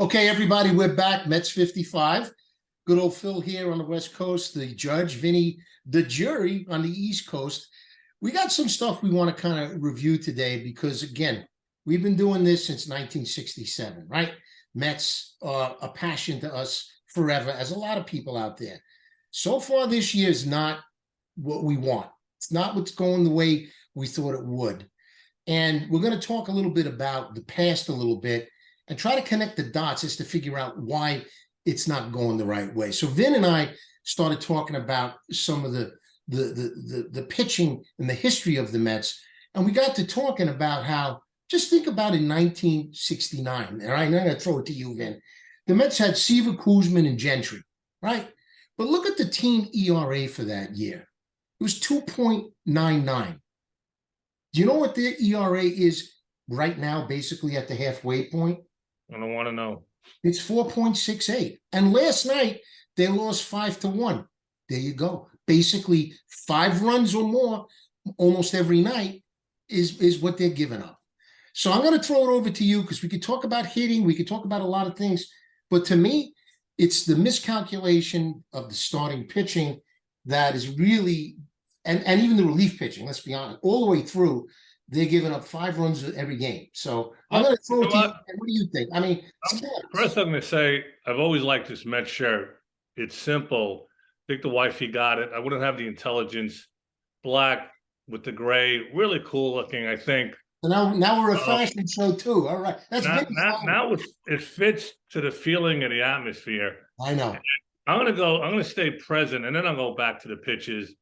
Okay, everybody, we're back. Mets 55. Good old Phil here on the West Coast, the judge, Vinny, the jury on the East Coast. We got some stuff we want to kind of review today because, again, we've been doing this since 1967, right? Mets are a passion to us forever, as a lot of people out there. So far, this year is not what we want. It's not what's going the way we thought it would. And we're going to talk a little bit about the past a little bit and try to connect the dots as to figure out why it's not going the right way. So Vin and I started talking about some of the pitching and the history of the Mets, and we got to talking about how, just think about in 1969, all right? I'm going to throw it to you, Vin. The Mets had Seaver, Koosman, and Gentry, right? But look at the team ERA for that year. It was 2.99. Do you know what their ERA is right now, basically at the halfway point? I don't want to know. It's 4.68. And last night, they lost 5-1. There you go. Basically, 5 runs or more almost every night is what they're giving up. So I'm going to throw it over to you because we could talk about hitting. We could talk about a lot of things. But to me, it's the miscalculation of the starting pitching that is really, and even the relief pitching, let's be honest, all the way through, they're giving up 5 runs every game. So I'm going to throw it to you. What do you think? I mean, first I'm going to say, I've always liked this Mets shirt. It's simple. I think the wifey got it. I wouldn't have the intelligence. Black with the gray, really cool looking, I think. So now we're a fashion show too. All right. That's now it fits to the feeling of the atmosphere. I know. I'm going to stay present, and then I'll go back to the pitches.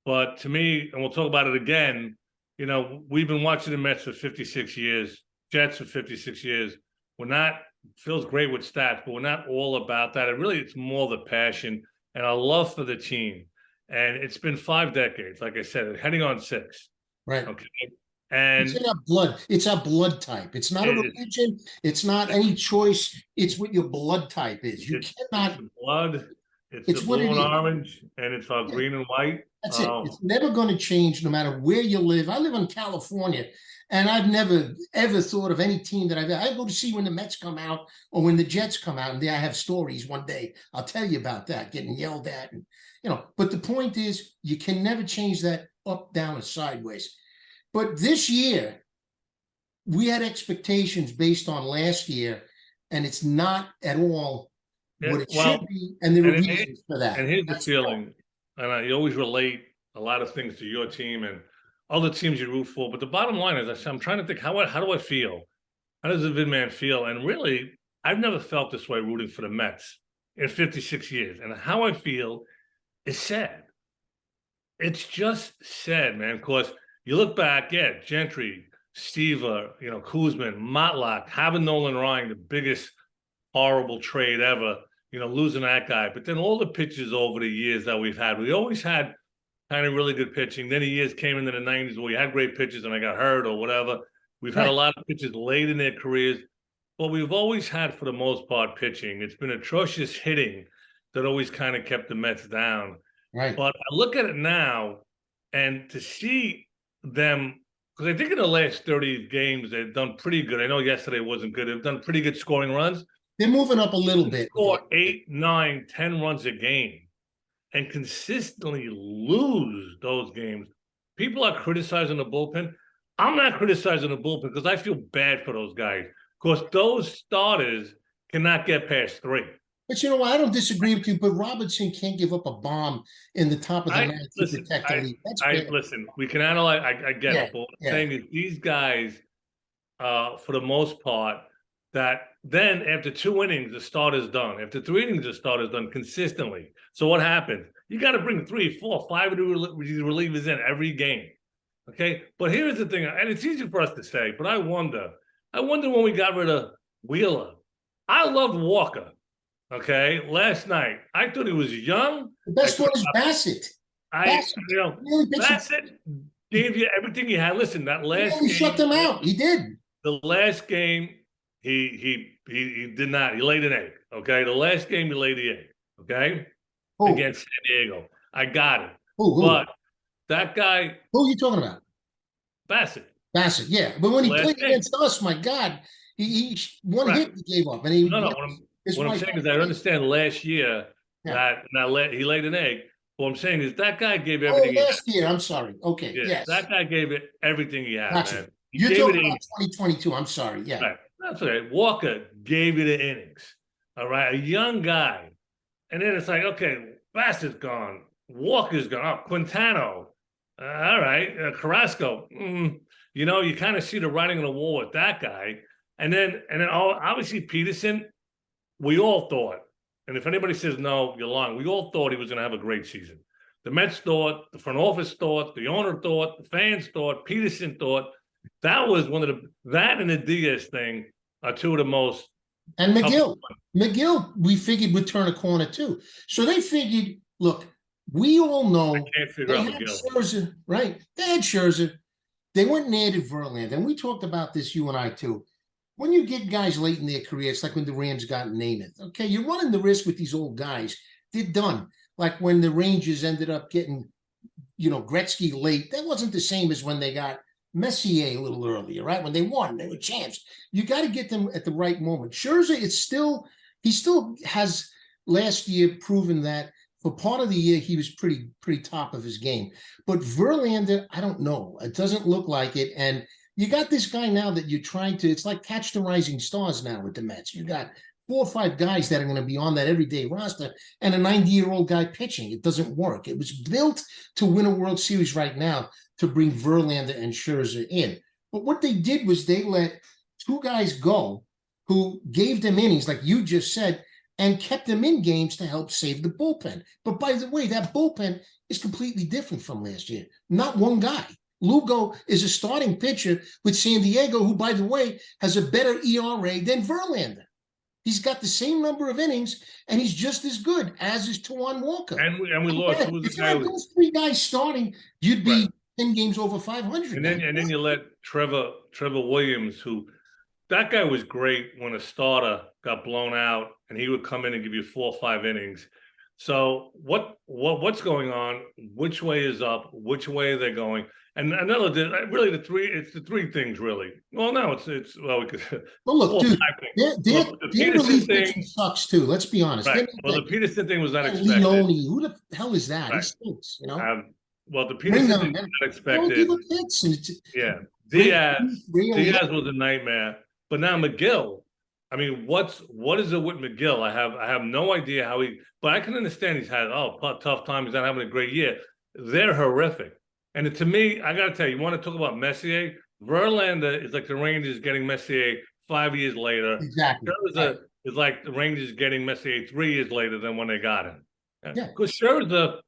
But to me, and we'll talk about it again, you know, we've been watching the Mets for 56 years, Jets for 56 years. We're not, Phil's great with stats, but we're not all about that. It's more the passion and our love for the team. And it's been 5 decades, like I said, heading on 6. Right. Okay. And it's in our blood. It's our blood type. It's not a religion. It's not any choice. It's what your blood type is. You cannot. It's blood. It's the blue and orange, and it's our green and white. That's it. It's never going to change no matter where you live. I live in California, and I've never, ever thought of any team that I go to see when the Mets come out or when the Jets come out, and there I have stories one day. I'll tell you about that, getting yelled at. And, you know, but the point is, you can never change that up, down, or sideways. But this year, we had expectations based on last year, and it's not at all what it should be, and there are reasons for that. And here's the feeling, and you always relate a lot of things to your team and other teams you root for, but the bottom line is, I'm trying to think, how do I feel? How does the Vidman feel? And really, I've never felt this way rooting for the Mets in 56 years, and how I feel is sad. It's just sad, man, because you look back, Gentry, Seaver, Koosman, Motlach, having Nolan Ryan, the biggest horrible trade ever, losing that guy. But then all the pitchers over the years that we've had, we always had kind of really good pitching. Then the years came into the 90s where we had great pitchers and I got hurt or whatever. We've had a lot of pitchers late in their careers, but we've always had, for the most part, pitching. It's been atrocious hitting that always kind of kept the Mets down. Right. But I look at it now, and to see them, because I think in the last 30 games, they've done pretty good. I know yesterday wasn't good. They've done pretty good scoring runs. They're moving up a little bit. Score 8, 9, 10 runs a game and consistently lose those games. People are criticizing the bullpen. I'm not criticizing the bullpen because I feel bad for those guys, because those starters cannot get past 3. But you know what? I don't disagree with you, but Robertson can't give up a bomb in the top of the ninth to protect the lead. Listen, we can analyze. I get it. But what I'm saying is these guys, for the most part, that then after 2 innings, the starter's done. After 3 innings, the starter's done consistently. So what happens? You got to bring 3, 4, 5 of the relievers in every game. Okay? But here's the thing, and it's easy for us to say, but I wonder when we got rid of Wheeler. I loved Walker. Okay, last night I thought he was young. The best one is Bassett. Bassett gave you everything he had. Listen, that last game, he shut them out. He did. The last game, he did not. He laid an egg. Okay, the last game he laid the egg. Okay, against San Diego. I got it. But that guy. Who are you talking about? Bassett. Bassett, yeah. But when he played against us, my God. One Right. hit he gave up, and he No, left his what I'm wife saying on is the I plane. understand last year Yeah. he laid an egg. What I'm saying is that guy gave Oh, everything he had. last year. I'm sorry. Okay. Yeah, Yes. that guy gave it everything he had, Gotcha. man. He You're gave it talking in. about 2022. I'm sorry. Yeah. Right. That's okay. Walker gave you the innings. All right. A young guy. And then it's like, okay, Bassett's gone. Walker's gone. Oh, Quintano. All right. Carrasco. You know, you kind of see the writing on the wall with that guy. And then obviously Peterson, we all thought, and if anybody says no, you're lying. We all thought he was going to have a great season. The Mets thought, the front office thought, the owner thought, the fans thought, Peterson thought. That was one of that and the Diaz thing are two of the most. And McGill, we figured would turn a corner too. So they figured, look, we all know I can't figure they out had McGill. Scherzer, right? They had Scherzer. They went and added Verlander, and we talked about this, you and I too. When you get guys late in their career, it's like when the Rams got Namath. Okay, you're running the risk with these old guys. They're done. Like when the Rangers ended up getting, Gretzky late. That wasn't the same as when they got Messier a little earlier, right? When they won, they were champs. You got to get them at the right moment. Scherzer, he still has last year proven that for part of the year he was pretty top of his game. But Verlander, I don't know. It doesn't look like it. And you got this guy now that you're trying to, it's like catch the rising stars now with the Mets. You got 4 or 5 guys that are going to be on that everyday roster and a 90-year-old guy pitching. It doesn't work. It was built to win a World Series right now to bring Verlander and Scherzer in. But what they did was they let 2 guys go who gave them innings, like you just said, and kept them in games to help save the bullpen. But by the way, that bullpen is completely different from last year. Not one guy. Lugo is a starting pitcher with San Diego, who, by the way, has a better ERA than Verlander. He's got the same number of innings, and he's just as good as is Taijuan Walker. And we lost. Who was if the you guy? had those 3 guys starting, you'd be 10 games over 500. And then you let Trevor Williams, who that guy was great when a starter got blown out, and he would come in and give you 4 or 5 innings. So what's going on? Which way is up? Which way are they going? And another, really, it's the 3 things, really. Well, no, we could. Well, look, dude, their relief thing pitching sucks too. Let's be honest. Right. Well, the Peterson thing was unexpected. Leone, who the hell is that? Right. He stinks, Well, the Peterson thing was unexpected. Yeah, Diaz was a nightmare. But now McGill, I mean, what is it with McGill? I have no idea how but I can understand he's had tough time. He's not having a great year. They're horrific. And to me, I got to tell you, want to talk about Messier? Verlander is like the Rangers getting Messier 5 years later. Exactly. Scherzer is like the Rangers getting Messier 3 years later than when they got him. Yeah. Because Scherzer,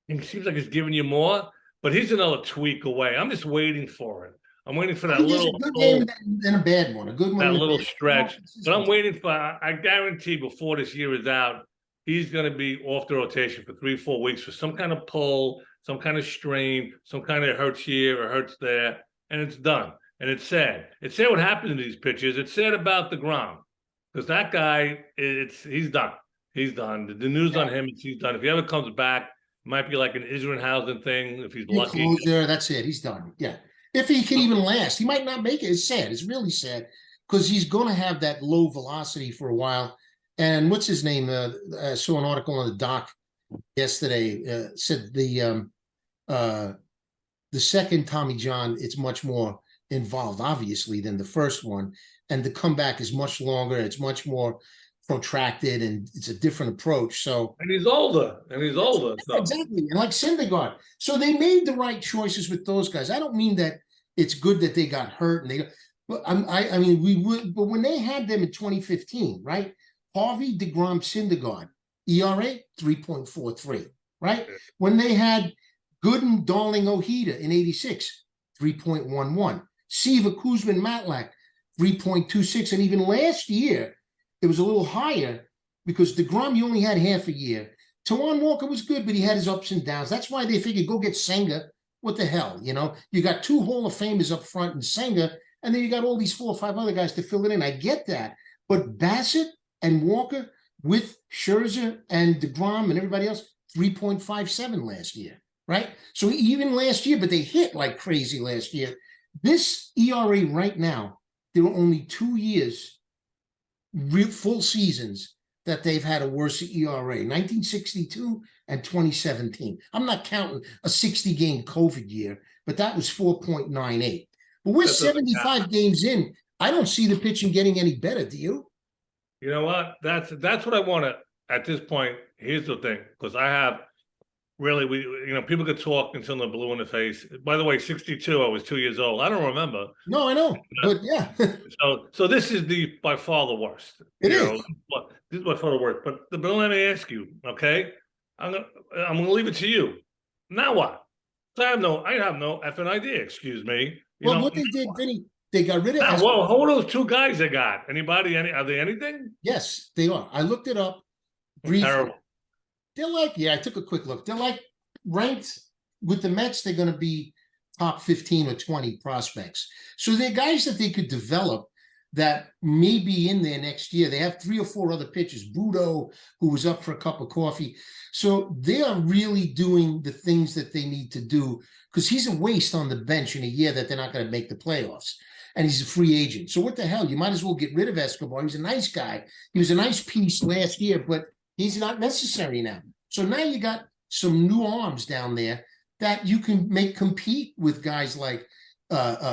he seems like he's giving you more, but he's another tweak away. I'm just waiting for it. I'm waiting for that little good game and a bad one. A good one. That little stretch. But I'm waiting for, I guarantee before this year is out, he's going to be off the rotation for 3-4 weeks for some kind of pull, some kind of strain, some kind of hurts here or hurts there, and it's done. And it's sad. It's sad what happened to these pitchers. It's sad about DeGrom because that guy, he's done. He's done. The news on him is he's done. If he ever comes back, it might be like an Isringhausen thing if he's lucky. Closer, that's it. He's done. Yeah. If he can even last, he might not make it. It's sad. It's really sad because he's going to have that low velocity for a while. And what's his name? I saw an article on the doc yesterday. Said the second Tommy John, it's much more involved, obviously, than the first one, and the comeback is much longer. It's much more protracted, and it's a different approach. So, and he's older. So. Exactly, and like Syndergaard. So they made the right choices with those guys. I don't mean that it's good that they got hurt, and but I mean we would. But when they had them in 2015, right? Harvey, DeGrom, Syndergaard, ERA 3.43, right? When they had Gooden, Darling, Ojeda in 86, 3.11. Seaver, Kuzman, Matlack, 3.26. And even last year, it was a little higher because DeGrom, you only had half a year. Taijuan Walker was good, but he had his ups and downs. That's why they figured, go get Senga. What the hell, You got 2 Hall of Famers up front in Senga, and then you got all these 4 or 5 other guys to fill it in. I get that. But Bassett and Walker with Scherzer and DeGrom and everybody else, 3.57 last year, right? So even last year, but they hit like crazy last year. This ERA right now there were only 2 years, full seasons, that they've had a worse ERA, 1962 and 2017. I'm not counting a 60-game COVID year, but that was 4.98. But we're That doesn't count. 75 games in. I don't see the pitching getting any better, do you? You know what? That's what I want to, at this point. Here's the thing, because I have really, people could talk until they're blue in the face. By the way, 62, I was 2 years old. I don't remember. No, I know, but yeah. So this is by far the worst. It is. This is by far the worst. But let me ask you, okay? I'm gonna leave it to you. Now what? So I have no effing idea. Excuse me. Well, what they did, Vinny, they got rid of. Well, who are those two guys they got? Anybody? Are they anything? Yes, they are. I looked it up briefly. Terrible. They're like, yeah, I took a quick look. They're like ranked with the Mets. They're going to be top 15 or 20 prospects. So they're guys that they could develop that may be in there next year. They have 3 or 4 other pitchers. Budo, who was up for a cup of coffee. So they are really doing the things that they need to do, because he's a waste on the bench in a year that they're not going to make the playoffs. And he's a free agent. So what the hell? You might as well get rid of Escobar. He's a nice guy. He was a nice piece last year, but he's not necessary now. So now you got some new arms down there that you can make compete with guys like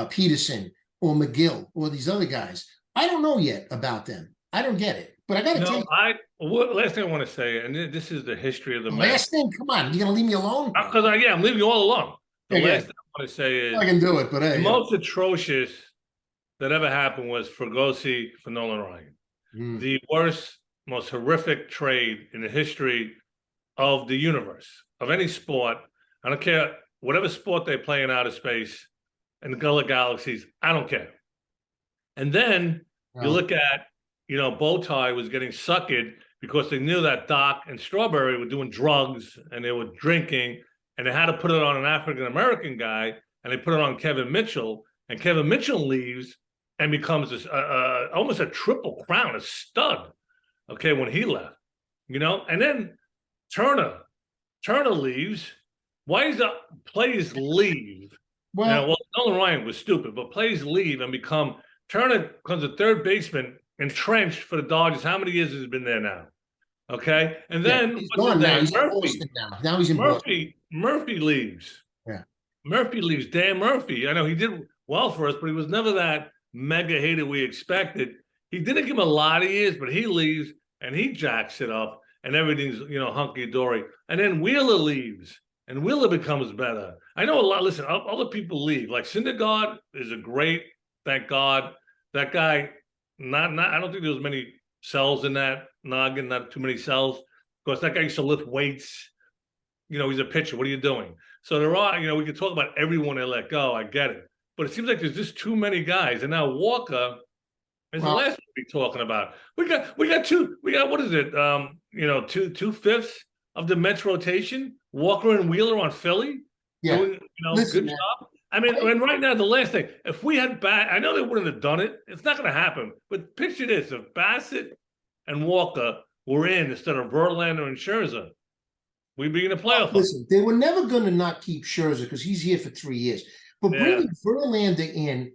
Peterson or McGill or these other guys. I don't know yet about them. I don't get it. But I got to tell you. Last thing I want to say, and this is the history of the last thing. Come on, you gonna leave me alone? Because I'm leaving you all alone. The last thing I want to say is I can do it, but hey, the most atrocious that ever happened was Fregosi for Nolan Ryan. The worst, most horrific trade in the history of the universe, of any sport. I don't care whatever sport they play in outer space and the other galaxies. I don't care. And then you look at, Bowtie was getting suckered because they knew that Doc and Strawberry were doing drugs and they were drinking, and they had to put it on an African-American guy, and they put it on Kevin Mitchell, and Kevin Mitchell leaves and becomes almost a triple crown, a stud, okay, when he left, and then Turner leaves. Why is the plays leave? Well, Nolan Ryan was stupid, but plays leave and Turner becomes a third baseman entrenched for the Dodgers. How many years has he been there now? Okay, and then he's gone now. He's in Boston now. Now he's in Boston. Murphy leaves. Yeah, Murphy leaves. Dan Murphy. I know he did well for us, but he was never that mega hater we expected. He didn't give him a lot of years, but he leaves and he jacks it up, and everything's hunky dory. And then Wheeler leaves, and Wheeler becomes better. I know a lot. Listen, other people leave. Like Syndergaard is a great. Thank God that guy. Not. I don't think there was many cells in that noggin. Not too many cells. Of course, that guy used to lift weights. He's a pitcher. What are you doing? So there are. We can talk about everyone they let go. I get it, but it seems like there's just too many guys. And now Walker is the last one we're talking about. We got two. We got, what is it? 2/5 of the Mets rotation. Walker and Wheeler on Philly. Yeah. Doing, good job. I mean, and right now, the last thing, if we had I know they wouldn't have done it. It's not going to happen. But picture this: if Bassett and Walker were in instead of Verlander and Scherzer, we'd be in the playoff. Listen, they were never going to not keep Scherzer because he's here for 3 years. But bringing Verlander in,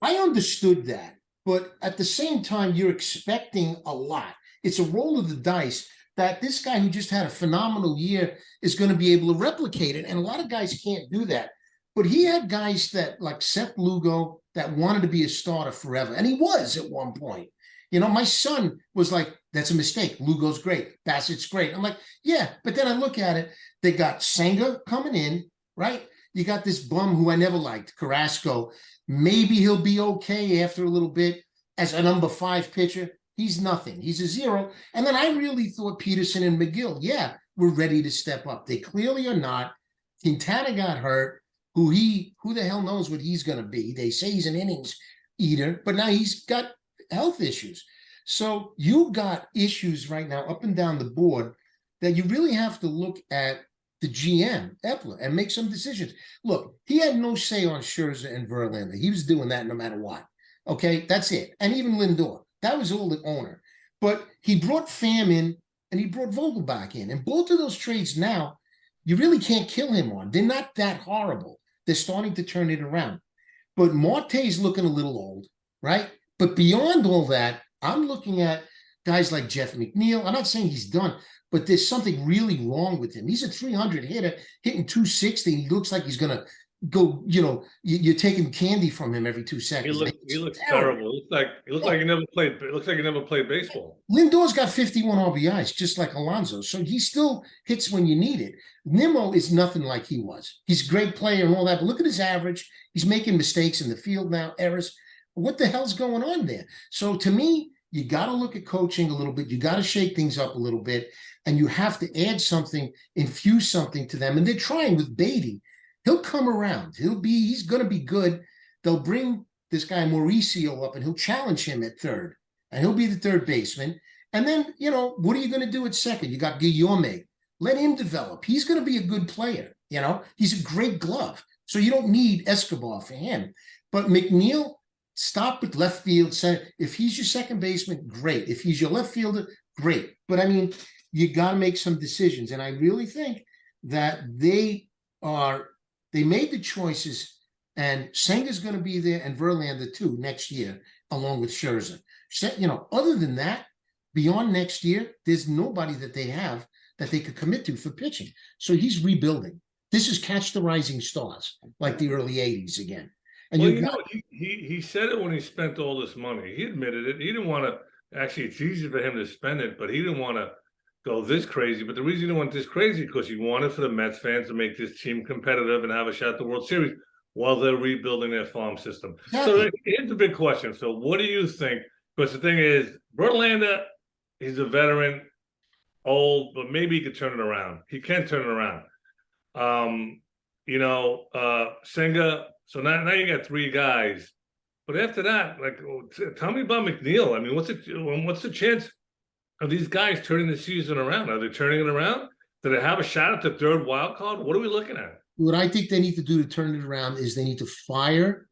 I understood that. But at the same time, you're expecting a lot. It's a roll of the dice that this guy who just had a phenomenal year is going to be able to replicate it. And a lot of guys can't do that. But he had guys that, like Seth Lugo, that wanted to be a starter forever. And he was at one point. My son was like, that's a mistake. Lugo's great. Bassett's great. I'm like, yeah. But then I look at it. They got Senga coming in, right? You got this bum who I never liked, Carrasco. Maybe he'll be okay after a little bit as a number 5 pitcher. He's nothing. He's a 0. And then I really thought Peterson and McGill, were ready to step up. They clearly are not. Quintana got hurt. Who the hell knows what he's going to be? They say he's an innings eater, but now he's got health issues. So you got issues right now up and down the board that you really have to look at the GM, Epler, and make some decisions. Look, he had no say on Scherzer and Verlander. He was doing that no matter what. Okay, that's it. And even Lindor, that was all the owner. But he brought Pham in and he brought Vogelbach in. And both of those trades now, you really can't kill him on. They're not that horrible. They're starting to turn it around. But Marte's looking a little old, right? But beyond all that, I'm looking at guys like Jeff McNeil. I'm not saying he's done, but there's something really wrong with him. He's a 300 hitter, hitting 260, and he looks like he's going to go, you're taking candy from him every 2 He seconds. looks terrible. He looks like he never played. It looks like he never played baseball. Lindor's got 51 RBIs, just like Alonso. So he still hits when you need it. Nimmo is nothing like he was. He's a great player and all that, but look at his average. He's making mistakes in the field now, errors. What the hell's going on there? So to me, you got to look at coaching a little bit. You got to shake things up a little bit, and you have to add something, infuse something to them. And they're trying with Beatty. He'll come around. He's going to be good. They'll bring this guy Mauricio up, and he'll challenge him at third, and he'll be the third baseman. And then, what are you going to do at second? You got Guillaume. Let him develop. He's going to be a good player. He's a great glove. So you don't need Escobar for him. But McNeil, stop with left field center. If he's your second baseman, great. If he's your left fielder, great. But I mean, you got to make some decisions. And I really think that they made the choices, and Senga's going to be there and Verlander too next year, along with Scherzer. Other than that, beyond next year, there's nobody that they have that they could commit to for pitching. So he's rebuilding. This is catch the rising stars, like the early 80s again. And he said it when he spent all this money. He admitted it. He didn't want to. Actually, it's easy for him to spend it, but he didn't want to go this crazy. But the reason he didn't want this crazy because he wanted for the Mets fans to make this team competitive and have a shot at the World Series while they're rebuilding their farm system. Exactly. So here's the big question. So what do you think? Because the thing is, Verlander, he's a veteran, old, but maybe he could turn it around. He can turn it around. Senga. So now you got three guys, but after that, tell me about McNeil. I mean, what's the chance of these guys turning the season around? Are they turning it around? Do they have a shot at the third wild card? What are we looking at? What I think they need to do to turn it around is they need to fire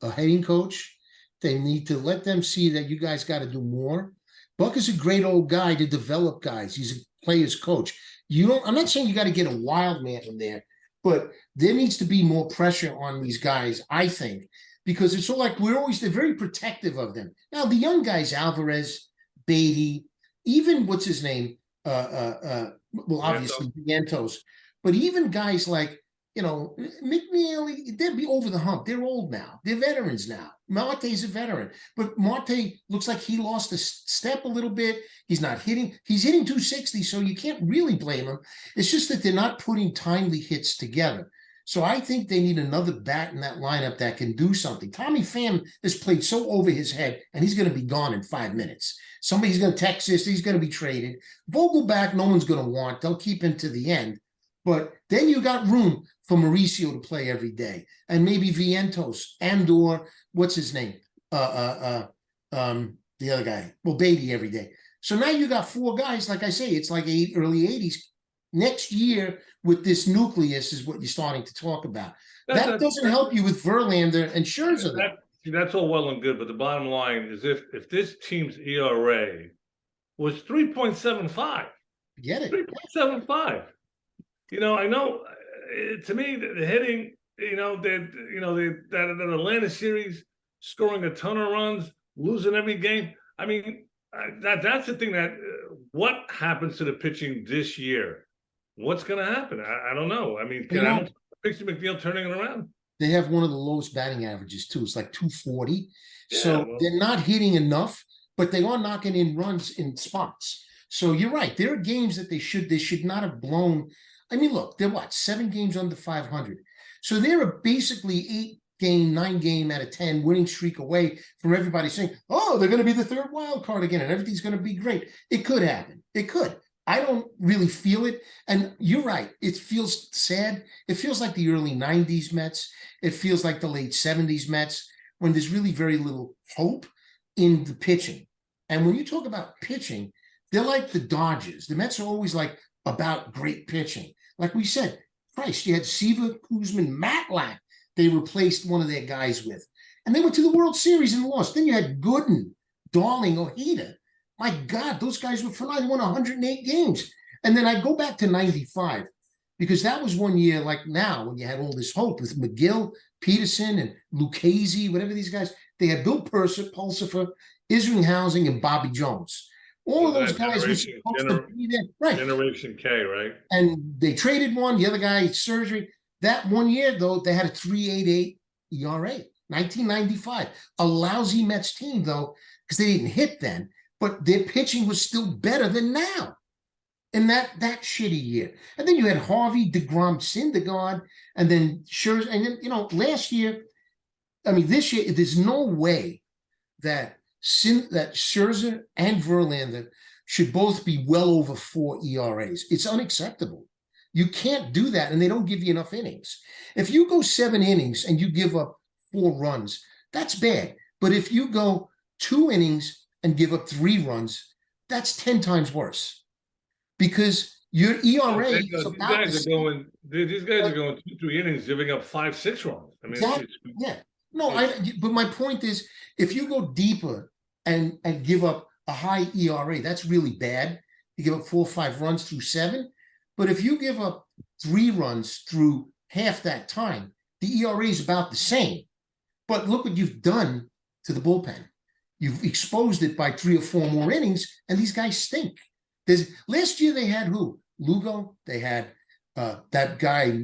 a hitting coach. They need to let them see that you guys got to do more. Buck is a great old guy to develop guys. He's a player's coach. I'm not saying you got to get a wild man in there, but there needs to be more pressure on these guys, I think, because it's all like they're very protective of them. Now, the young guys, Alvarez, Beatty, even what's his name? Obviously, Vientos. But even guys like, McNeil, they'd be over the hump. They're old now. They're veterans now. Marte's a veteran. But Marte looks like he lost a step a little bit. He's not hitting. He's hitting 260, so you can't really blame him. It's just that they're not putting timely hits together. So I think they need another bat in that lineup that can do something. Tommy Pham has played so over his head, and he's going to be gone in 5 minutes. Somebody's going to text this. He's going to be traded. Vogelback, no one's going to want. They'll keep him to the end. But then you got room for Mauricio to play every day, and maybe Vientos and/or what's his name, the other guy, Beatty every day. So now you got four guys. Like I say, it's like early 80s. Next year with this nucleus is what you're starting to talk about. That doesn't help you with Verlander and Scherzer. That's all well and good, but the bottom line is if this team's ERA was 3.75, get it? 3.75. I know. To me, the hitting, that Atlanta series, scoring a ton of runs, losing every game. I mean, that's the thing. What happens to the pitching this year? What's going to happen? I don't know. I mean, I don't picture McNeil turning it around. They have one of the lowest batting averages too. It's like 240. So they're not hitting enough, but they are knocking in runs in spots. So you're right. There are games that they should not have blown. I mean, look, they're 7 games under 500. So they're a basically 9 game out of 10 winning streak away from everybody saying, oh, they're going to be the third wild card again and everything's going to be great. It could happen. It could. I don't really feel it. And you're right. It feels sad. It feels like the early 90s Mets. It feels like the late 70s Mets when there's really very little hope in the pitching. And when you talk about pitching, they're like the Dodgers. The Mets are always about great pitching. Like we said, Christ, you had Seaver, Kuzman, Matlack they replaced one of their guys with. And they went to the World Series and lost. Then you had Gooden, Darling, Ojeda. My God, those guys were phenomenal. They won 108 games. And then I go back to 95, because that was one year like now when you had all this hope with McGill, Peterson, and Lucchese, whatever these guys. They had Bill Pulsifer, Isringhausen, and Bobby Jones. All of those guys were supposed to be there. Right. Generation K, right? And they traded one. The other guy, surgery. That 1 year, though, they had a 3.88 ERA. 1995. A lousy Mets team, though, because they didn't hit then, but their pitching was still better than now. In that shitty year. And then you had Harvey, DeGrom, Syndergaard, and then Scherzer. And then, last year, this year, there's no way that Scherzer and Verlander should both be well over 4 ERAs. It's unacceptable. You can't do that, and they don't give you enough innings. If you go 7 innings and you give up 4 runs, that's bad. But if you go 2 innings and give up 3 runs, that's 10 times worse. Because your ERA is about these guys are going 2-3 innings, giving up 5-6 runs. Exactly. But my point is, if you go deeper and give up a high ERA, that's really bad. You give up 4 or 5 runs through 7. But if you give up 3 runs through half that time, the ERA is about the same. But look what you've done to the bullpen. You've exposed it by 3 or 4 more innings, and these guys stink. Last year they had who? Lugo. They had that guy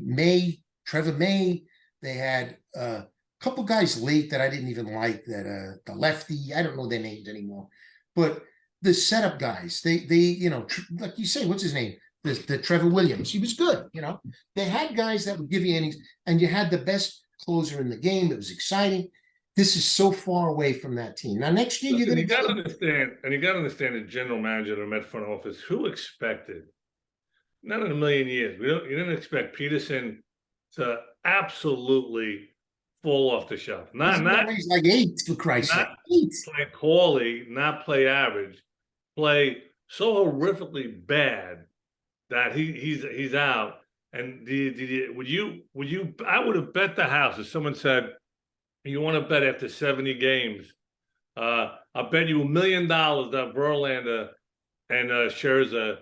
Trevor May. They had a couple guys late that I didn't even like. That the lefty. I don't know their names anymore. But the setup guys, they like you say, what's his name? The Trevor Williams. He was good. They had guys that would give you innings, and you had the best closer in the game. It was exciting. This is so far away from that team. Now, next year, you got to understand, the general manager of the Met front office, who expected, not in a million years, you didn't expect Peterson to absolutely fall off the shelf. He's like 8, for Christ's sake. 8. Play poorly, not play average, play so horrifically bad that he's out. And would you? I would have bet the house if someone said, you want to bet after 70 games? I'll bet you $1 million that Verlander and Scherzer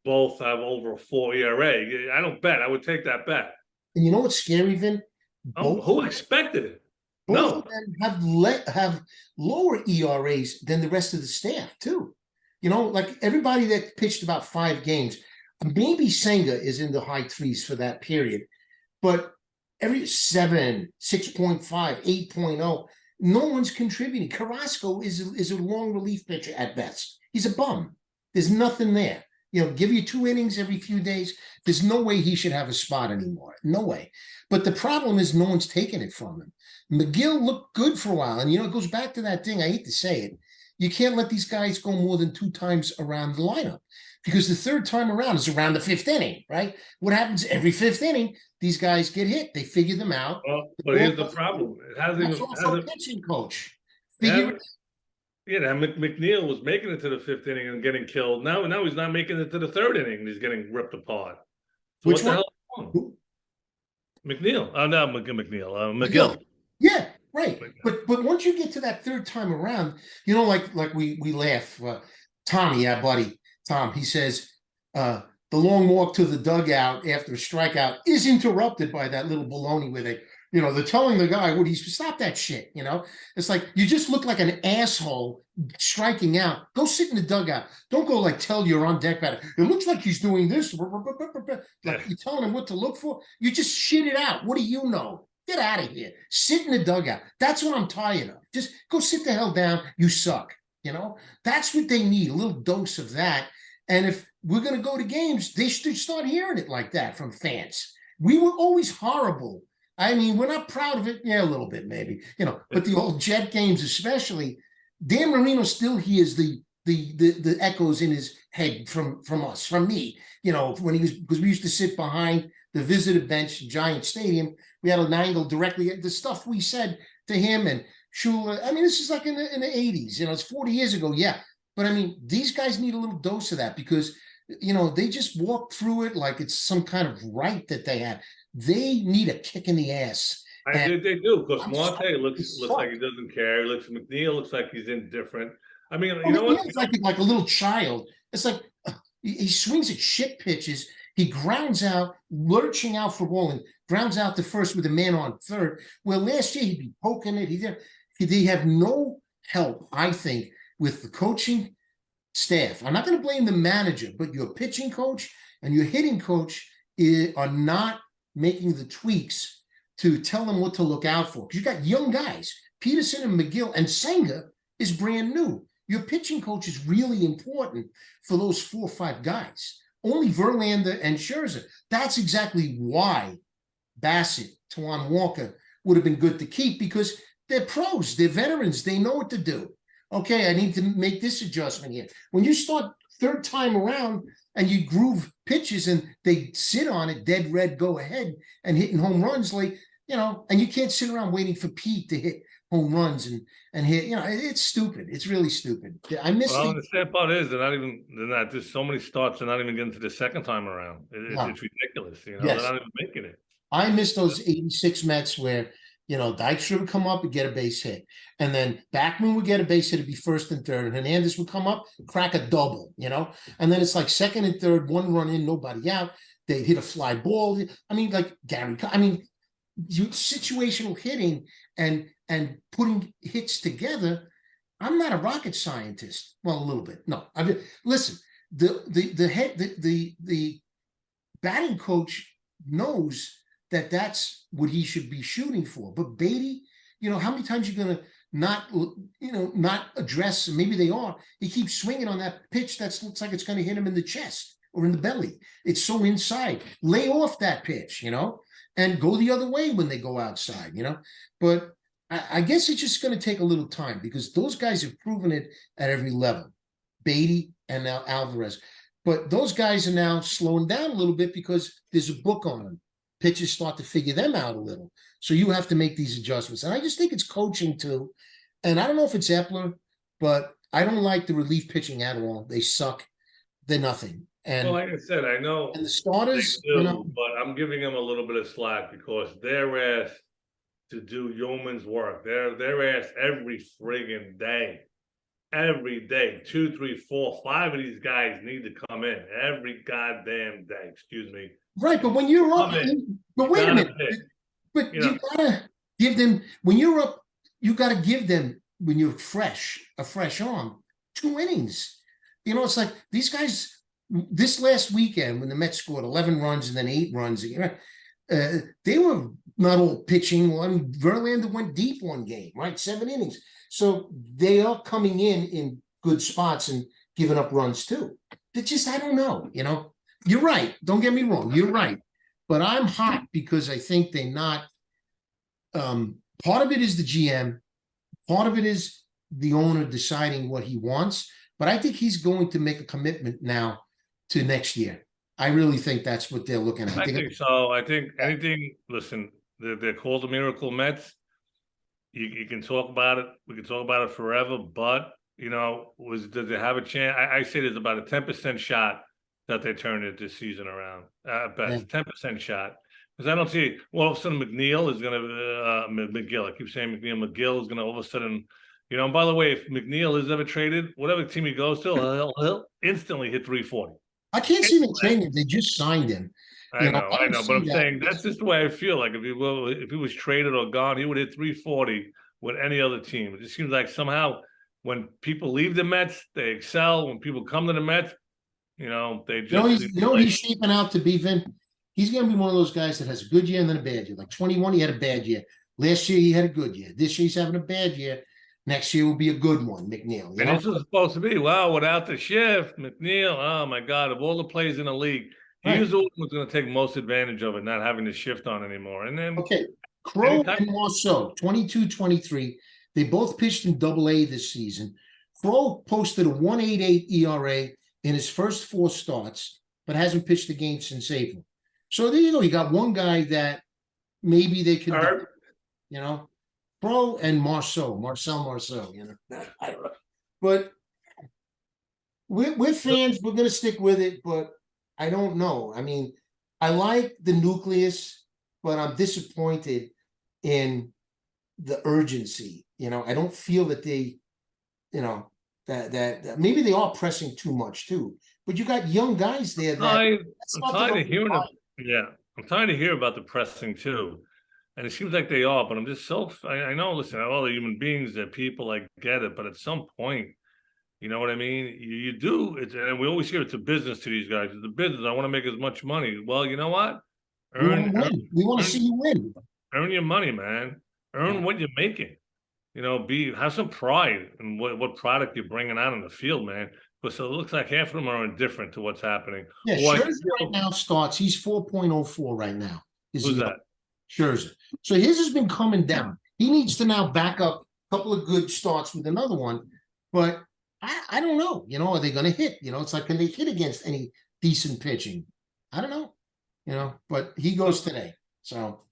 both have over a 4 ERA. I don't bet. I would take that bet. And you know what's scary, Vin? Who expected it? Both of them have lower ERAs than the rest of the staff too. Like everybody that pitched about 5 games, maybe Senga is in the high 3s for that period, but every 7, 6.5, 8.0, no one's contributing. Carrasco is a long relief pitcher at best. He's a bum. There's nothing there. Give you 2 innings every few days. There's no way he should have a spot anymore. No way. But the problem is no one's taking it from him. McGill looked good for a while. And, it goes back to that thing. I hate to say it. You can't let these guys go more than 2 times around the lineup, because the 3rd time around is around the 5th inning, right? What happens every 5th inning? These guys get hit. They figure them out. Well, but here's the problem. That's also a pitching coach. McNeil was making it to the 5th inning and getting killed. Now he's not making it to the 3rd inning and he's getting ripped apart. So Which one? McNeil. Oh, no, McNeil. McGill. Yeah, right. But once you get to that 3rd time around, like we laugh. Tommy, our buddy Tom, he says, the long walk to the dugout after a strikeout is interrupted by that little baloney where they're telling the guy, stop that shit, It's like, you just look like an asshole striking out. Go sit in the dugout. Don't go tell your on deck batter, it looks like he's doing this. Like you're telling him what to look for. You just shit it out. What do you know? Get out of here. Sit in the dugout. That's what I'm tired of. Just go sit the hell down. You suck. That's what they need, a little dose of that. And if we're going to go to games, they should start hearing it like that from fans. We were always horrible. We're not proud of it. Yeah, a little bit maybe, but the old Jet games especially, Dan Marino still hears the echoes in his head from us, from me, when because we used to sit behind the visitor bench in Giant Stadium. We had an angle directly at the stuff we said to him and Shula. This is like in the 80s, it's 40 years ago. Yeah. But these guys need a little dose of that because, they just walk through it like it's some kind of right that they have. They need a kick in the ass. They do, because Marte looks like he doesn't care. McNeil looks like he's indifferent. It's like a little child. It's like he swings at shit pitches. He grounds out, lurching out for ball and grounds out to first with a man on 3rd. Well, last year he'd be poking it. they have no help, I think, with the coaching staff. I'm not going to blame the manager, but your pitching coach and your hitting coach are not making the tweaks to tell them what to look out for. Because you got young guys, Peterson and McGill, and Senga is brand new. Your pitching coach is really important for those 4 or 5 guys. Only Verlander and Scherzer. That's exactly why Bassett, Tawan Walker would have been good to keep, because they're pros, they're veterans, they know what to do. Okay, I need to make this adjustment here. When you start third time around and you groove pitches and they sit on it, dead red, go ahead and hitting home runs, like, and you can't sit around waiting for Pete to hit home runs and hit, it's stupid. It's really stupid. I miss the sad part is there's so many starts, they're not even getting to the second time around. It's ridiculous, Yes. They're not even making it. I miss those 86 Mets where, Dykstra would come up and get a base hit. And then Backman would get a base hit, it'd be first and third. And Hernandez would come up, crack a double, And then it's like second and third, 1 run in, nobody out. They hit a fly ball. I mean, like Gary, situational hitting and putting hits together. I'm not a rocket scientist. Well, a little bit. No, I mean, listen, the batting coach knows that that's what he should be shooting for. But Beatty, how many times you're going to not address, and maybe they are, he keeps swinging on that pitch that looks like it's going to hit him in the chest or in the belly. It's so inside. Lay off that pitch, and go the other way when they go outside, But I guess it's just going to take a little time, because those guys have proven it at every level. Beatty and now Alvarez. But those guys are now slowing down a little bit because there's a book on them. Pitchers start to figure them out a little. So you have to make these adjustments. And I just think it's coaching too. And I don't know if it's Epler, but I don't like the relief pitching at all. They suck. They're nothing. And like I said, I know. And the starters, but I'm giving them a little bit of slack because they're asked to do yeoman's work. They're asked every friggin' day. Every day, 2, 3, 4, 5 of these guys need to come in every goddamn day. Excuse me. Right, but when you're up, but wait a minute. But you gotta give them when you're up. You gotta give them when you're a fresh arm, 2 innings. It's like these guys. This last weekend, when the Mets scored 11 runs and then 8 runs, they were not all pitching. Well, I mean, Verlander went deep one game, right? 7 innings. So they are coming in good spots and giving up runs too. I don't know, You're right. Don't get me wrong. You're right. But I'm hot because I think they're not. Part of it is the GM. Part of it is the owner deciding what he wants. But I think he's going to make a commitment now to next year. I really think that's what they're looking at. I think so. I think anything, listen, they're called the Miracle Mets. You can talk about it. We can talk about it forever. But, does it have a chance? I say there's about a 10% shot that they turn it this season around. At best, 10% shot. Because I don't see, all of a sudden McNeil is going to, McGill, I keep saying McGill is going to all of a sudden, and by the way, if McNeil is ever traded, whatever team he goes to, he'll instantly hit 340. I can't see them trading him. They just signed him. I know, but I'm saying that's just the way I feel. Like if he was traded or gone, he would hit 340 with any other team. It just seems like somehow when people leave the Mets, they excel. When people come to the Mets, they just. He's shaping out to be, Vin. He's going to be one of those guys that has a good year and then a bad year. Like 21, he had a bad year. Last year, he had a good year. This year, he's having a bad year. Next year will be a good one, McNeil. And this was supposed to be, without the shift, McNeil, oh my God, of all the players in the league, he was the one who was going to take most advantage of it, not having the shift on anymore. And then Crow and Marceau, 22-23. They both pitched in Double-A this season. Crow posted a 1.88 ERA in his first 4 starts, but hasn't pitched a game since April. So there you go. You got one guy that maybe they can, Crow and Marceau, I don't know. But we're fans. We're going to stick with it, but I don't know. I mean, I like the nucleus, but I'm disappointed in the urgency. I don't feel that they, that maybe they are pressing too much too. But you got young guys there. I'm tired of hearing. I'm tired to hear about the pressing too. And it seems like they are, but I'm just I know, listen, all the human beings, they're people, I get it, but at some point, you know what I mean? You do, and we always hear it's a business to these guys. It's a business. I want to make as much money. Well, you know what? We want to Earn, win. We want to see earn, you win. earn your money, man. Yeah. Earn what you're making. Have some pride in what product you're bringing out on the field, man. Because it looks like half of them are indifferent to what's happening. Yeah, Or I Scherzer right feel, now starts. He's 4.04 right now. Is who's he that? Scherzer? So his has been coming down. He needs to now back up a couple of good starts with another one. But I don't know. Are they going to hit? It's like, can they hit against any decent pitching? I don't know. But he goes today. So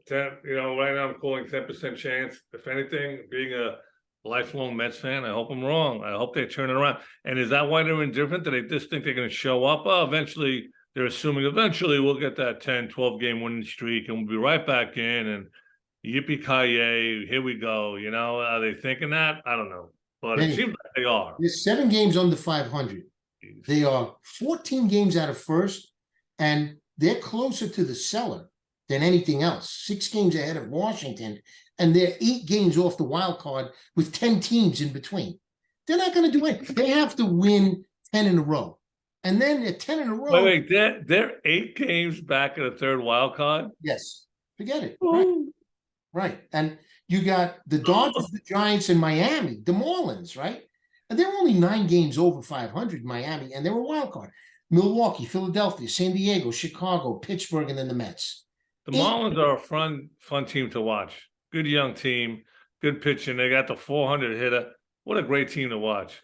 10, right now I'm calling 10% chance. If anything, being a lifelong Mets fan, I hope I'm wrong. I hope they turn it around. And is that why they're indifferent? That they just think they're going to show up? Oh, eventually, they're assuming eventually we'll get that 10, 12 game winning streak and we'll be right back in and yippee-ki-yay, here we go. Are they thinking that? I don't know. But it hey, seems like they are. there's 7 games under 500. They are 14 games out of first, and they're closer to the cellar than anything else. 6 games ahead of Washington, and they're 8 games off the wild card with 10 teams in between. They're not going to do it. They have to win 10 in a row. And then at 10 in a row. Wait, they're 8 games back at the third wild card? Yes. Forget it. Right. And you got the Dodgers, the Giants, and Miami, the Marlins, right? And they're only 9 games over 500, Miami, and they're a wild card. Milwaukee, Philadelphia, San Diego, Chicago, Pittsburgh, and then the Mets. The Marlins are a fun team to watch. Good young team, good pitching. They got the 400 hitter. What a great team to watch.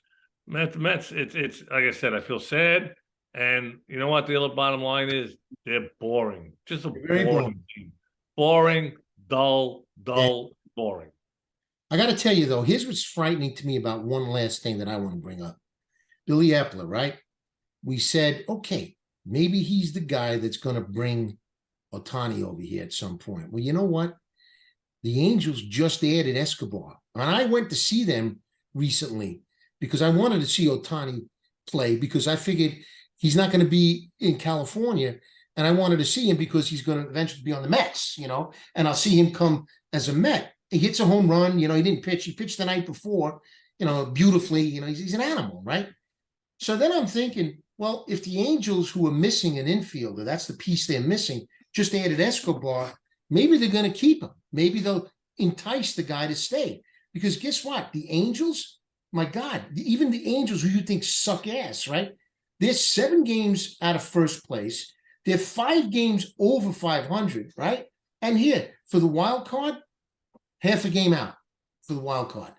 Mets. It's like I said. I feel sad, and you know what? The other bottom line is they're boring. Just a boring team. Boring, dull, boring. I got to tell you though, here's what's frightening to me about one last thing that I want to bring up. Billy Epler, right? We said, okay, maybe he's the guy that's going to bring Ohtani over here at some point. Well, you know what? The Angels just added Escobar, and I went to see them recently because I wanted to see Ohtani play because I figured he's not going to be in California, and I wanted to see him because he's going to eventually be on the Mets, and I'll see him come as a Met. He hits a home run, he didn't pitch. He pitched the night before, beautifully, he's an animal, right? So then I'm thinking, well, if the Angels, who are missing an infielder, that's the piece they're missing, just added Escobar, maybe they're going to keep him. Maybe they'll entice the guy to stay. Because guess what? The Angels, my God, even the Angels who you think suck ass, right? They're 7 games out of first place. They're 5 games over 500, right? And here, for the wild card, half a game out for the wild card.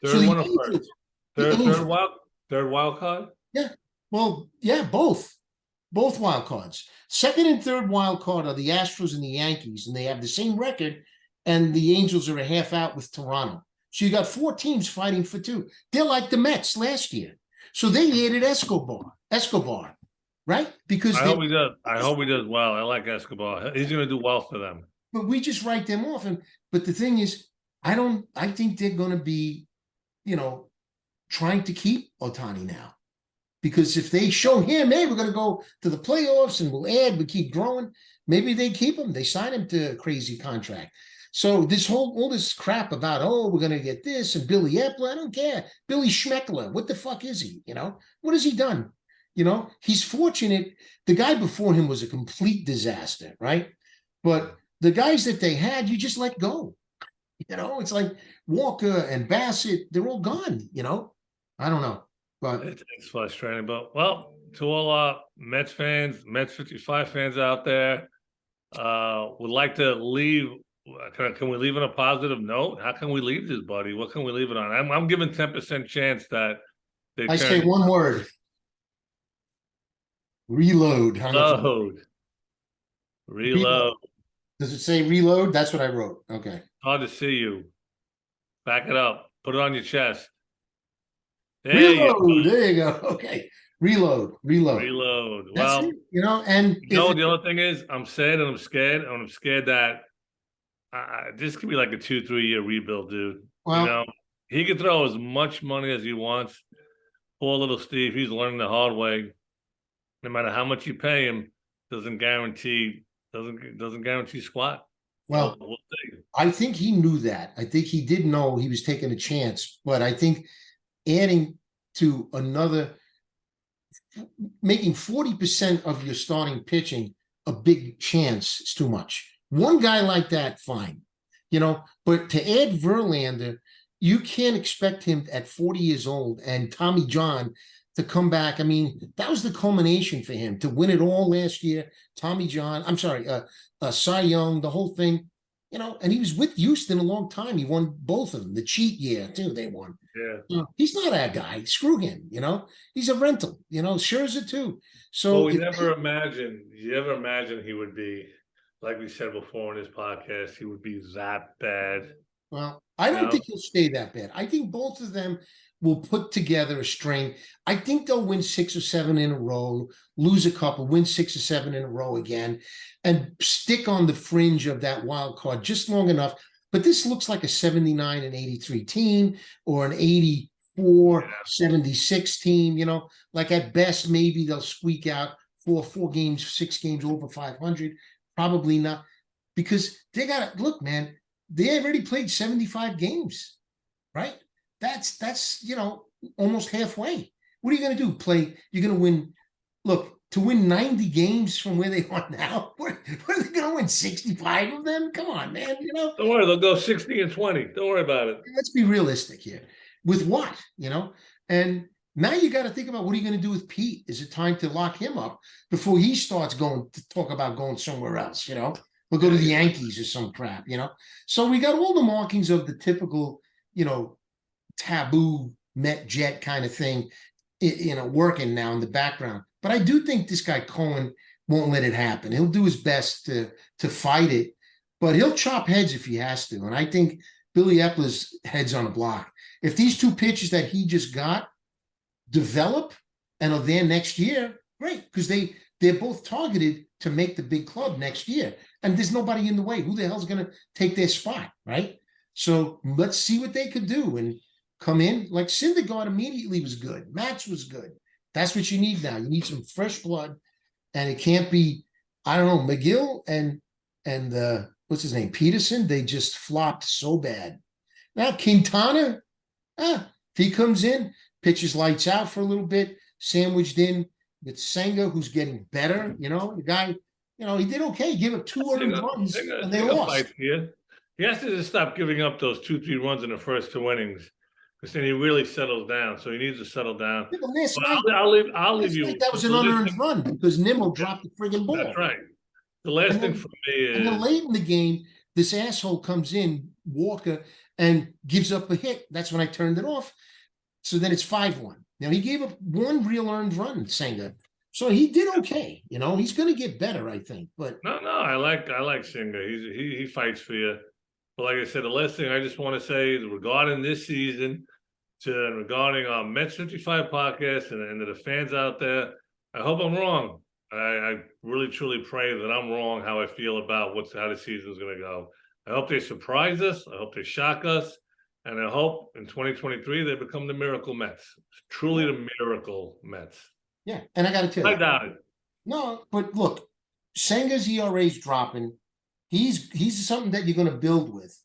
Third one or first? Third wild card? Yeah. Well, yeah, both wild cards. Second and third wild card are the Astros and the Yankees, and they have the same record, and the Angels are a half out with Toronto. So you got 4 teams fighting for 2. They're like the Mets last year. So they added Escobar, right? Because I hope he does. I hope he does well. I like Escobar. He's going to do well for them. But we just write them off. But the thing is, I think they're going to be, trying to keep Ohtani now. Because if they show him, hey, we're going to go to the playoffs and we keep growing, maybe they keep him. They sign him to a crazy contract. So all this crap about, we're going to get this and Billy Epler, I don't care. Billy Schmeckler, what the fuck is he? What has he done? He's fortunate. The guy before him was a complete disaster, right? But the guys that they had, you just let go. It's like Walker and Bassett, they're all gone, I don't know. But it's frustrating. But to all our Mets fans, Mets 55 fans out there, would like to leave. Can we leave on a positive note? How can we leave this, buddy? What can we leave it on? I'm giving 10% chance that they I say one word. Reload. Reload. Does it say reload? That's what I wrote. Okay. Hard to see you. Back it up. Put it on your chest. Reload. There you go. Okay. Reload. Well, that's it, and the other thing is, I'm sad and I'm scared, and I'm scared that this could be like a 2-3 year rebuild, dude. Well, he can throw as much money as he wants. Poor little Steve, he's learning the hard way. No matter how much you pay him, doesn't guarantee squat. Well, we'll see. I think he knew that. I think he did know he was taking a chance, but I think adding to another, making 40% of your starting pitching a big chance is too much. One guy like that, fine, but to add Verlander, you can't expect him at 40 years old and Tommy John to come back. I mean, that was the culmination for him to win it all last year. Tommy John, I'm sorry, Cy Young, the whole thing, and he was with Houston a long time. He won both of them, the cheat year too. They won. Yeah. He's not our guy. Screw him. He's a rental. Scherzer too. So Well, you never imagined he would be, like we said before in this podcast, he would be that bad. Well, I don't think he'll stay that bad. I think both of them will put together a string. I think they'll win 6 or 7 in a row, lose a couple, win 6 or 7 in a row again, and stick on the fringe of that wild card just long enough. But this looks like a 79 and 83 team or an 84, 76 team, like at best, maybe they'll squeak out 4 games, 6 games over 500. Probably not, because they got to look, man. They already played 75 games, right? That's almost halfway. What are you going to do? You're going to win. Look, to win 90 games from where they are now, what are they going to win? 65 of them? Come on, man. Don't worry, they'll go 60 and 20. Don't worry about it. Let's be realistic here. With what? And now you got to think about, what are you going to do with Pete? Is it time to lock him up before he starts going to talk about going somewhere else? We'll go to the Yankees or some crap, So we got all the markings of the typical, taboo Met Jet kind of thing, working now in the background. But I do think this guy Cohen won't let it happen. He'll do his best to fight it, but he'll chop heads if he has to. And I think Billy Epler's head's on a block. If these 2 pitches that he just got develop and are there next year, great, because they're both targeted to make the big club next year. And there's nobody in the way. Who the hell's going to take their spot, right? So let's see what they could do and come in. Like Syndergaard immediately was good. Matz was good. That's what you need now. You need some fresh blood, and it can't be, I don't know, McGill and what's his name, Peterson. They just flopped so bad. Now Quintana, if he comes in, pitches lights out for a little bit, sandwiched in with Senga, who's getting better. The guy. He did okay. Give up 2 earned runs, and they lost. He has to just stop giving up those 2-3 runs in the first 2 innings, because then he really settles down. So he needs to settle down. Yeah, I'll leave you. That was an unearned run because Nimmo dropped the friggin' ball. That's right. The last thing for me is, and then late in the game, this asshole comes in, Walker, and gives up a hit. That's when I turned it off. So then it's 5-1. Now he gave up 1 real earned run, Senga. So he did okay. He's going to get better, I think. But no, I like Senga. He fights for you. But like I said, the last thing I just want to say is regarding this season, regarding our Mets 55 podcast and to the fans out there, I hope I'm wrong. I really truly pray that I'm wrong how I feel about how the season's going to go. I hope they surprise us. I hope they shock us. And I hope in 2023 they become the miracle Mets. Truly the miracle Mets. Yeah, and I got to tell you, I doubt it. No, but look, Senga's ERA is dropping. He's something that you're going to build with.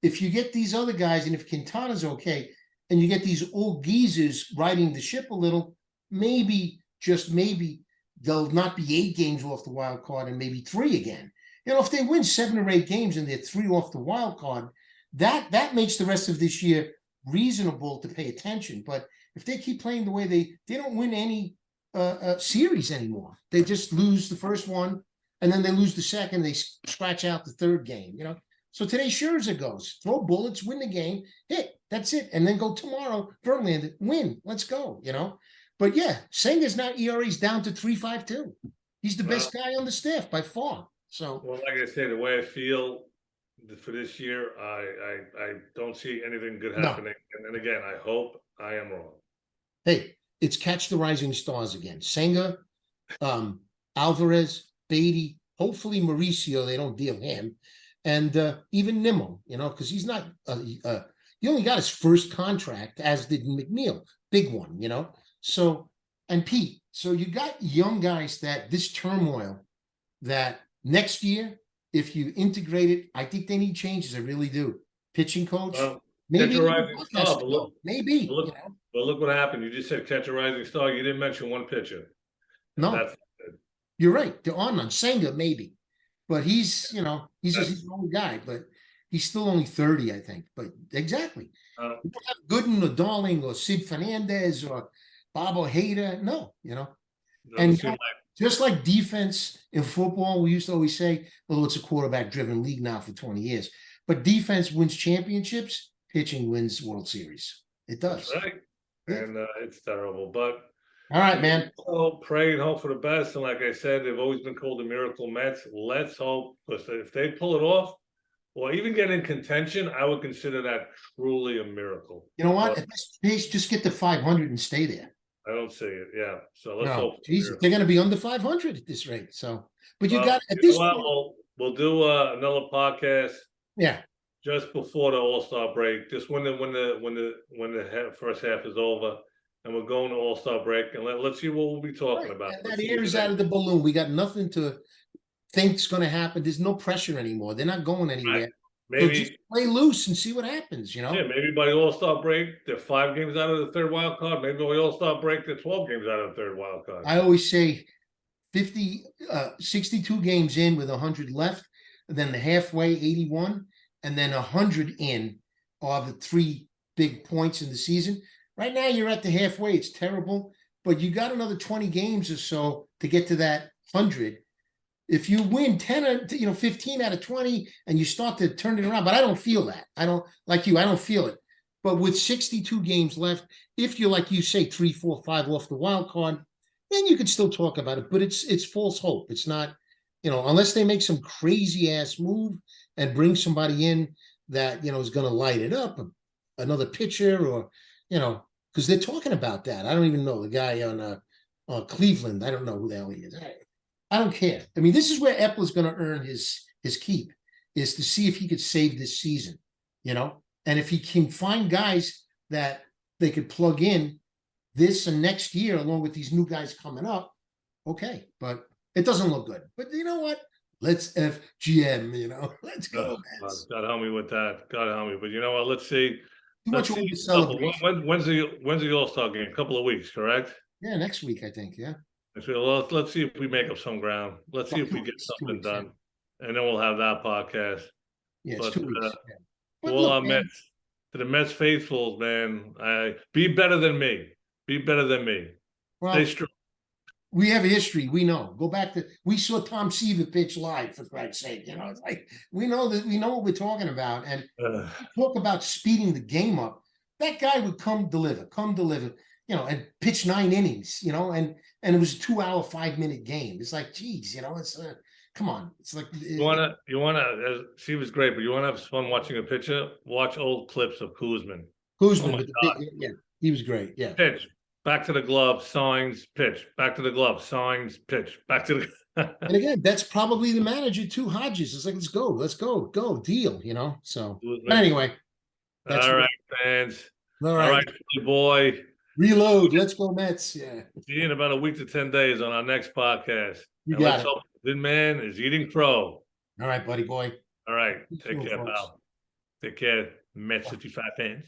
If you get these other guys, and if Quintana's okay, and you get these old geezers riding the ship a little, maybe, just maybe, they'll not be 8 games off the wild card and maybe 3 again. If they win 7 or 8 games and they're 3 off the wild card, that makes the rest of this year reasonable to pay attention. But if they keep playing the way they don't win any series anymore. They just lose the first one, and then they lose the second. They scratch out the 3rd game. So today Scherzer goes, throw bullets, win the game, hit. That's it, and then go tomorrow. Verlander, win. Let's go. But yeah, Senga's now ERA's down to 3.52. He's the best guy on the staff by far. So well, like I say, the way I feel for this year, I don't see anything good happening. No. And again, I hope I am wrong. Hey. It's catch the rising stars again. Senga, Alvarez, Beatty, hopefully Mauricio, they don't deal him. And even Nimmo, because he's not, he only got his first contract, as did McNeil, big one, So, and Pete. So you got young guys that this turmoil, that next year, if you integrate it, I think they need changes. I really do. Pitching coach, Well, maybe catch a even rising broadcast star, but look, coach, maybe. but look, but look what happened. You just said catch a rising star. You didn't mention one pitcher, and No, that's you're right. They're on Senga, maybe, but he's he's just he's an old guy, but he's still only 30, I think. But exactly, uh, you don't have Gooden or Darling or Sid Fernandez or Bob Ojeda. No, doesn't and seem like just like defense in football, we used to always say, "Oh, it's a quarterback-driven league now for 20 years." But defense wins championships. Pitching wins World Series. It that's does. right, Yeah. and it's terrible. But All right, man. so pray and hope for the best. And like I said, they've always been called the Miracle Mets. Let's hope, because if they pull it off, or even get in contention, I would consider that truly a miracle. You know what? But At this pace, just get to 500 and stay there. I don't see it. Yeah, so let's No, hope. For a Jesus, miracle. they're going to be under 500 at this rate. So, but you Well, got at you know this what? point, We'll do another podcast yeah. just before the All-Star break, just when the first half is over, and we're going to All-Star break, and let's see what we'll be talking Right. about. And Let's that see air is out of the balloon. We got nothing to think's going to happen. There's no pressure anymore. They're not going anywhere. Right. So Maybe just play loose and see what happens. yeah, maybe by the All-Star break, they're 5 games out of the third wild card. Maybe by the All-Star break, they're 12 games out of the third wild card. I always say 62 games in with 100 left, then the halfway 81, and then 100 in are the 3 big points in the season. Right now, you're at the halfway. It's terrible, but you got another 20 games or so to get to that 100. If you win 10 or 15 out of 20 and you start to turn it around, but I don't feel that. I don't like you, I don't feel it. But with 62 games left, if you're like you say 3, 4, 5 off the wild card, then you could still talk about it. But it's false hope. It's not, unless they make some crazy ass move and bring somebody in that is going to light it up, another pitcher, or because they're talking about that. I don't even know the guy on Cleveland. I don't know who the hell he is. I don't care. I mean, this is where Epler's going to earn his keep, is to see if he could save this season, and if he can find guys that they could plug in this and next year, along with these new guys coming up, okay. But it doesn't look good. But you know what? Let's FGM, let's go. God help me with that. God help me. But you know what? Let's see. Too Let's much see. over celebration. When's the All-Star game? A couple of weeks, correct? Yeah, next week, I think. Yeah. So let's see if we make up some ground. Let's see if we get something done, and then we'll have that podcast. Yeah, it's 2 weeks. To all our Mets, to the Mets faithfuls, man, be better than me. Be better than me. Well, stay strong. We have a history. We know. Go back to, we saw Tom Seaver pitch live, for Christ's sake. It's like we know what we're talking about. And talk about speeding the game up. That guy would come deliver, and pitch 9 innings, and it was a 2-hour, 5-minute game. It's like, geez, it's come on. It's like you wanna Seaver's great, but you wanna have fun watching a pitcher. Watch old clips of Koosman. Koosman, yeah, he was great. Yeah, pitch. Back to the glove, signs, pitch. Back to the glove, signs, pitch. Back to the. And again, that's probably the manager too, Hodges. It's like, let's go, deal. So, but anyway. All right, fans. All right, boy. Reload. Let's go, Mets. Yeah. See you in about a week to 10 days on our next podcast. You got it. Good man is eating crow. All right, buddy boy. All right. Take care, pal. Take care, Mets 55 fans.